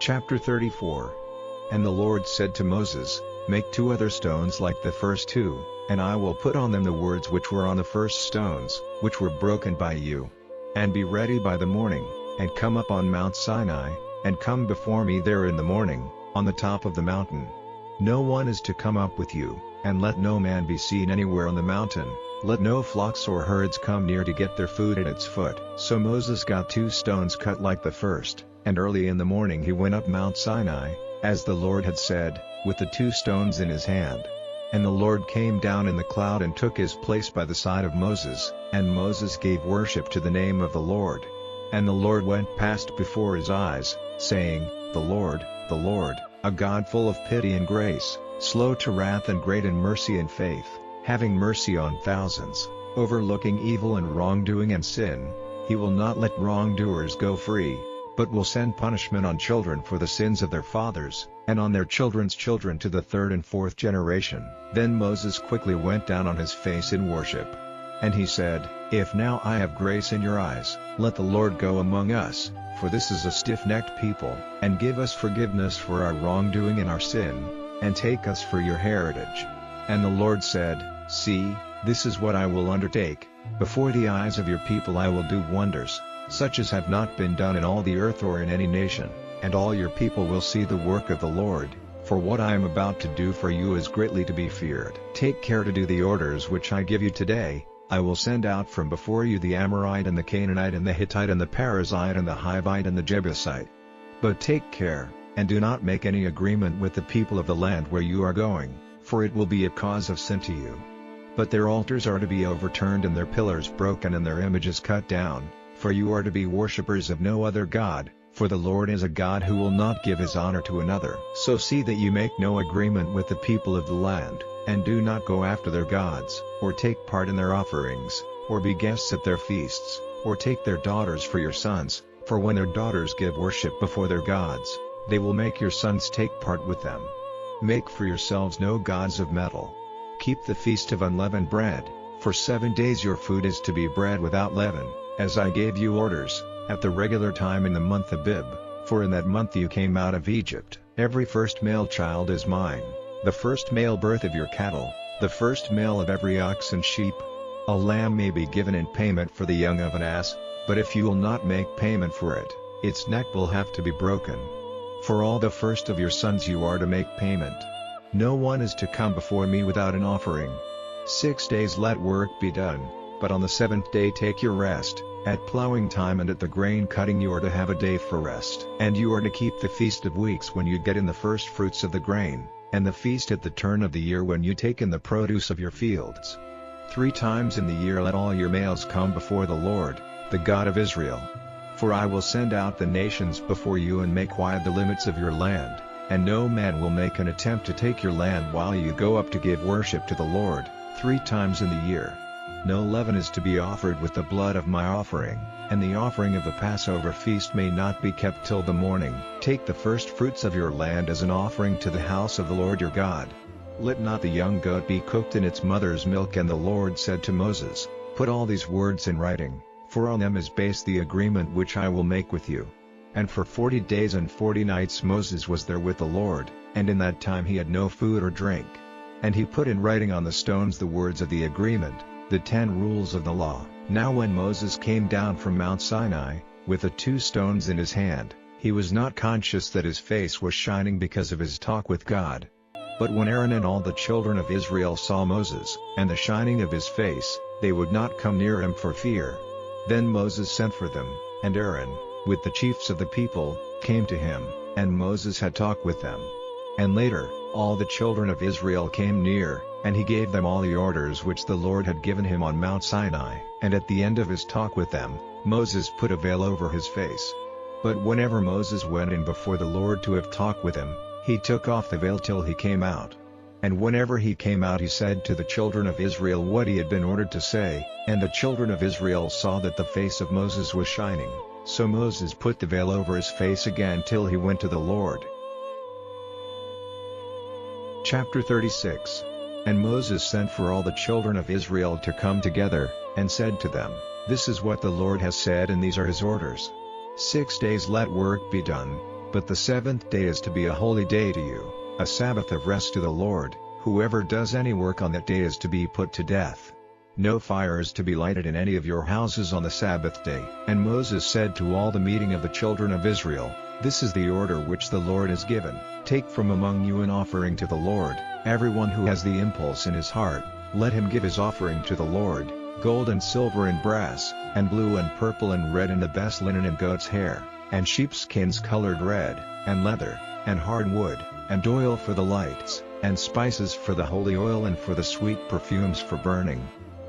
Chapter 34. And the Lord said to Moses, Make 2 other stones like the first 2, and I will put on them the words which were on the first stones, which were broken by you. And be ready by the morning, and come up on Mount Sinai, and come before me there in the morning, on the top of the mountain. No one is to come up with you, and let no man be seen anywhere on the mountain. Let no flocks or herds come near to get their food at its foot. So Moses got 2 stones cut like the first, and early in the morning he went up Mount Sinai, as the Lord had said, with the 2 stones in his hand. And the Lord came down in the cloud and took his place by the side of Moses, and Moses gave worship to the name of the Lord. And the Lord went past before his eyes, saying, The Lord, a God full of pity and grace, slow to wrath and great in mercy and faith, having mercy on thousands, overlooking evil and wrongdoing and sin. He will not let wrongdoers go free, but will send punishment on children for the sins of their fathers, and on their children's children to the 3rd and 4th generation. Then Moses quickly went down on his face in worship. And he said, If now I have grace in your eyes, let the Lord go among us, for this is a stiff-necked people, and give us forgiveness for our wrongdoing and our sin, and take us for your heritage. And the Lord said, See, this is what I will undertake. Before the eyes of your people I will do wonders, such as have not been done in all the earth or in any nation, and all your people will see the work of the Lord, for what I am about to do for you is greatly to be feared. Take care to do the orders which I give you today. I will send out from before you the Amorite and the Canaanite and the Hittite and the Perizzite and the Hivite and the Jebusite. But take care, and do not make any agreement with the people of the land where you are going, for it will be a cause of sin to you. But their altars are to be overturned and their pillars broken and their images cut down, for you are to be worshippers of no other God, for the Lord is a God who will not give his honor to another. So see that you make no agreement with the people of the land, and do not go after their gods, or take part in their offerings, or be guests at their feasts, or take their daughters for your sons, for when their daughters give worship before their gods, they will make your sons take part with them. Make for yourselves no gods of metal. Keep the feast of unleavened bread, for 7 days your food is to be bread without leaven, as I gave you orders, at the regular time in the month Abib, for in that month you came out of Egypt. Every first male child is mine, the first male birth of your cattle, the first male of every ox and sheep. A lamb may be given in payment for the young of an ass, but if you will not make payment for it, its neck will have to be broken. For all the first of your sons you are to make payment. No one is to come before me without an offering. 6 days let work be done, but on the 7th day take your rest. At plowing time and at the grain cutting you are to have a day for rest. And you are to keep the feast of weeks when you get in the first fruits of the grain, and the feast at the turn of the year when you take in the produce of your fields. 3 times in the year let all your males come before the Lord, the God of Israel. For I will send out the nations before you and make wide the limits of your land, and no man will make an attempt to take your land while you go up to give worship to the Lord, 3 times in the year. No leaven is to be offered with the blood of my offering, and the offering of the Passover feast may not be kept till the morning. Take the first fruits of your land as an offering to the house of the Lord your God. Let not the young goat be cooked in its mother's milk. And the Lord said to Moses, Put all these words in writing, for on them is based the agreement which I will make with you. And for 40 days and 40 nights Moses was there with the Lord, and in that time he had no food or drink. And he put in writing on the stones the words of the agreement, the 10 rules of the law. Now when Moses came down from Mount Sinai, with the 2 stones in his hand, he was not conscious that his face was shining because of his talk with God. But when Aaron and all the children of Israel saw Moses, and the shining of his face, they would not come near him for fear. Then Moses sent for them, and Aaron, with the chiefs of the people, came to him, and Moses had talked with them. And later, all the children of Israel came near, and he gave them all the orders which the Lord had given him on Mount Sinai. And at the end of his talk with them, Moses put a veil over his face. But whenever Moses went in before the Lord to have talked with him, he took off the veil till he came out. And whenever he came out he said to the children of Israel what he had been ordered to say, and the children of Israel saw that the face of Moses was shining. So Moses put the veil over his face again till he went to the Lord. Chapter 36. And Moses sent for all the children of Israel to come together, and said to them, This is what the Lord has said and these are his orders. 6 days let work be done, But the seventh day is to be a holy day to you, a Sabbath of rest to the Lord. Whoever does any work on that day is to be put to death. No fire is to be lighted in any of your houses on the Sabbath day." And Moses said to all the meeting of the children of Israel, "This is the order which the Lord has given. Take from among you an offering to the Lord. Everyone who has the impulse in his heart, let him give his offering to the Lord, gold and silver and brass, and blue and purple and red and the best linen and goat's hair, and sheepskins colored red, and leather, and hard wood, and oil for the lights, and spices for the holy oil and for the sweet perfumes for burning,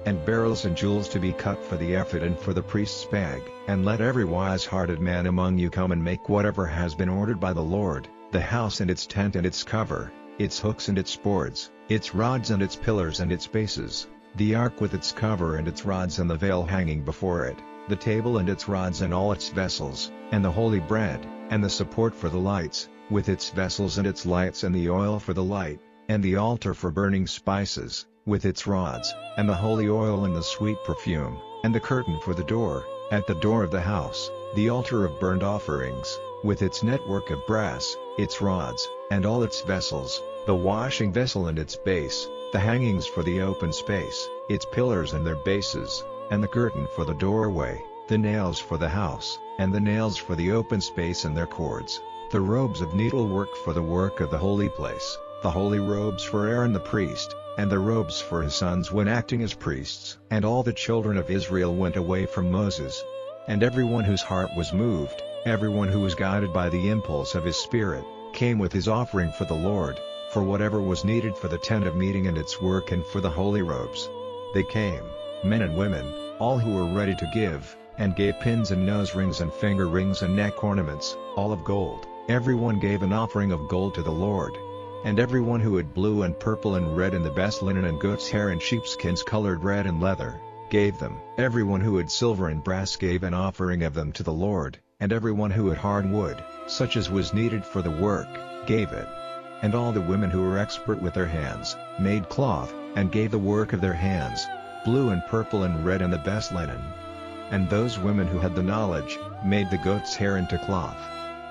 and beryls and jewels to be cut for the ephod and for the priest's bag. And let every wise-hearted man among you come and make whatever has been ordered by the Lord, the house and its tent and its cover, its hooks and its boards, its rods and its pillars and its bases, the ark with its cover and its rods and the veil hanging before it, the table and its rods and all its vessels, and the holy bread, and the support for the lights, with its vessels and its lights and the oil for the light, and the altar for burning spices, with its rods, and the holy oil and the sweet perfume, and the curtain for the door, at the door of the house, the altar of burnt offerings, with its network of brass, its rods, and all its vessels, the washing vessel and its base, the hangings for the open space, its pillars and their bases, and the curtain for the doorway, the nails for the house, and the nails for the open space and their cords, the robes of needlework for the work of the holy place, the holy robes for Aaron the priest, and the robes for his sons when acting as priests. And all the children of Israel went away from Moses. And everyone whose heart was moved, everyone who was guided by the impulse of his spirit, came with his offering for the Lord, for whatever was needed for the tent of meeting and its work and for the holy robes. They came, men and women, all who were ready to give, and gave pins and nose rings and finger rings and neck ornaments, all of gold. Everyone gave an offering of gold to the Lord. And everyone who had blue and purple and red and the best linen and goat's hair and sheepskins colored red and leather, gave them. Everyone who had silver and brass gave an offering of them to the Lord, and everyone who had hard wood, such as was needed for the work, gave it. And all the women who were expert with their hands, made cloth, and gave the work of their hands, blue and purple and red and the best linen. And those women who had the knowledge, made the goat's hair into cloth.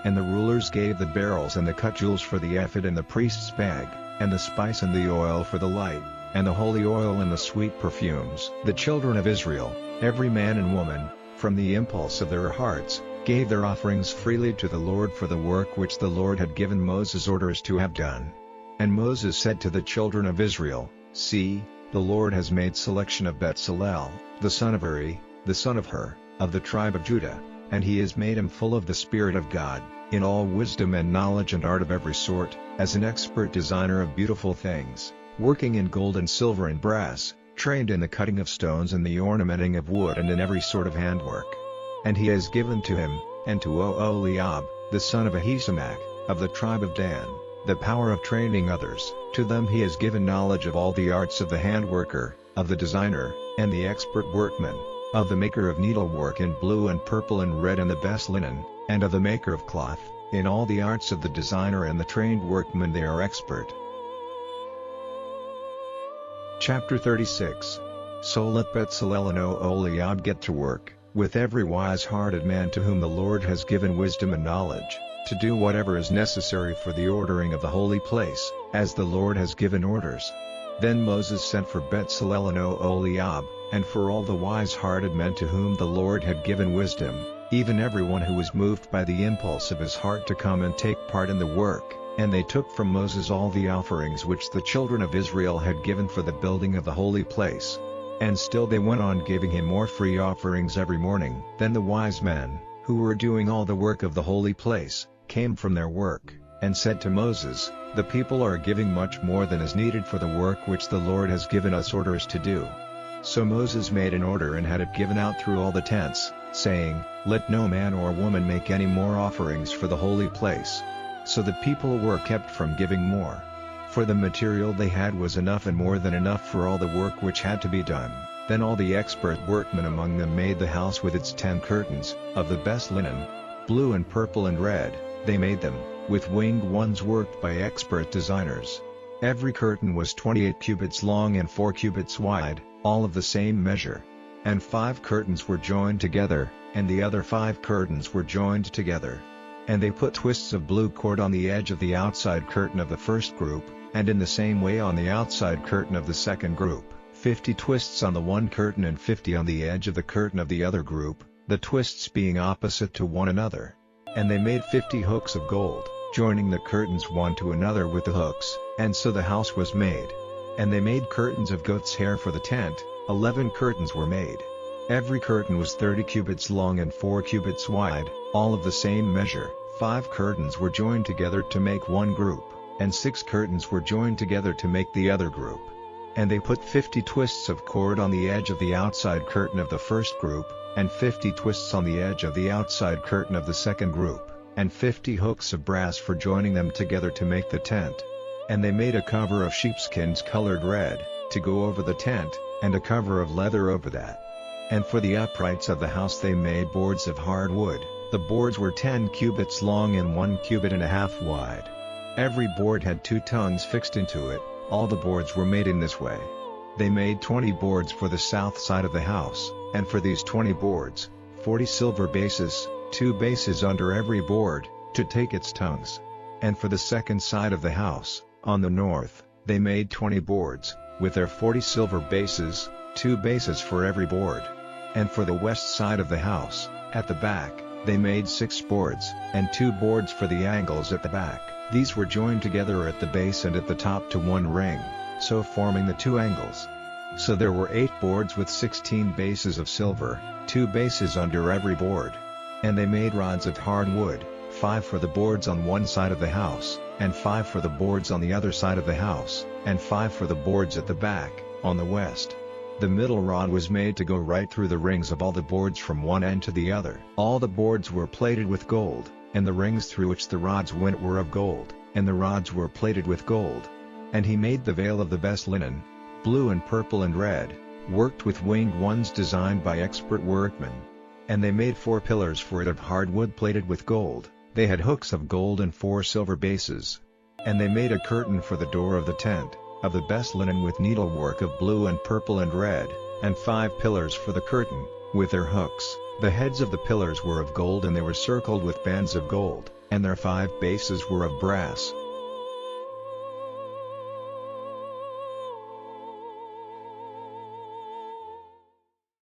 And the rulers gave the beryls and the cut jewels for the ephod and the priest's bag, and the spice and the oil for the light, and the holy oil and the sweet perfumes. The children of Israel, every man and woman, from the impulse of their hearts, gave their offerings freely to the Lord for the work which the Lord had given Moses orders to have done. And Moses said to the children of Israel, "See, the Lord has made selection of Bezalel, the son of Uri, the son of Hur, of the tribe of Judah, and he has made him full of the Spirit of God, in all wisdom and knowledge and art of every sort, as an expert designer of beautiful things, working in gold and silver and brass, trained in the cutting of stones and the ornamenting of wood and in every sort of handwork. And he has given to him, and to Oholiab, the son of Ahisamach, of the tribe of Dan, the power of training others. To them he has given knowledge of all the arts of the handworker, of the designer, and the expert workman, of the maker of needlework in blue and purple and red and the best linen, and of the maker of cloth. In all the arts of the designer and the trained workman they are expert." Chapter 36. So let Bezalel and Oholiab get to work, with every wise-hearted man to whom the Lord has given wisdom and knowledge, to do whatever is necessary for the ordering of the holy place, as the Lord has given orders. Then Moses sent for Bezalel and Oholiab, and for all the wise-hearted men to whom the Lord had given wisdom, even everyone who was moved by the impulse of his heart to come and take part in the work. And they took from Moses all the offerings which the children of Israel had given for the building of the holy place. And still they went on giving him more free offerings every morning. Then the wise men, who were doing all the work of the holy place, came from their work, and said to Moses, "The people are giving much more than is needed for the work which the Lord has given us orders to do." So Moses made an order and had it given out through all the tents, saying, "Let no man or woman make any more offerings for the holy place." So the people were kept from giving more. For the material they had was enough and more than enough for all the work which had to be done. Then all the expert workmen among them made the house with its 10 curtains, of the best linen, blue and purple and red. They made them, with winged ones worked by expert designers. Every curtain was 28 cubits long and 4 cubits wide, all of the same measure. And 5 curtains were joined together, and the other 5 curtains were joined together. And they put twists of blue cord on the edge of the outside curtain of the first group, and in the same way on the outside curtain of the second group, 50 twists on the one curtain and 50 on the edge of the curtain of the other group, the twists being opposite to one another. And they made 50 hooks of gold, joining the curtains one to another with the hooks, and so the house was made. And they made curtains of goat's hair for the tent, 11 curtains were made. Every curtain was 30 cubits long and 4 cubits wide, all of the same measure. 5 curtains were joined together to make one group, and 6 curtains were joined together to make the other group. And they put 50 twists of cord on the edge of the outside curtain of the first group, and 50 twists on the edge of the outside curtain of the second group, and 50 hooks of brass for joining them together to make the tent. And they made a cover of sheepskins colored red, to go over the tent, and a cover of leather over that. And for the uprights of the house they made boards of hard wood. The boards were 10 cubits long and 1 cubit and a half wide. Every board had 2 tongues fixed into it. All the boards were made in this way. They made 20 boards for the south side of the house, and for these 20 boards, 40 silver bases, 2 bases under every board, to take its tongues. And for the second side of the house, on the north, they made 20 boards, with their 40 silver bases, 2 bases for every board. And for the west side of the house, at the back, they made 6 boards, and 2 boards for the angles at the back. These were joined together at the base and at the top to one ring, so forming the 2 angles. So there were 8 boards with 16 bases of silver, 2 bases under every board. And they made rods of hard wood, 5 for the boards on one side of the house, and 5 for the boards on the other side of the house, and 5 for the boards at the back, on the west. The middle rod was made to go right through the rings of all the boards from one end to the other. All the boards were plated with gold, and the rings through which the rods went were of gold, and the rods were plated with gold. And he made the veil of the best linen, blue and purple and red, worked with winged ones designed by expert workmen. And they made 4 pillars for it of hard wood plated with gold. They had hooks of gold and 4 silver bases. And they made a curtain for the door of the tent, of the best linen with needlework of blue and purple and red, and 5 pillars for the curtain, with their hooks. The heads of the pillars were of gold and they were circled with bands of gold, and their 5 bases were of brass.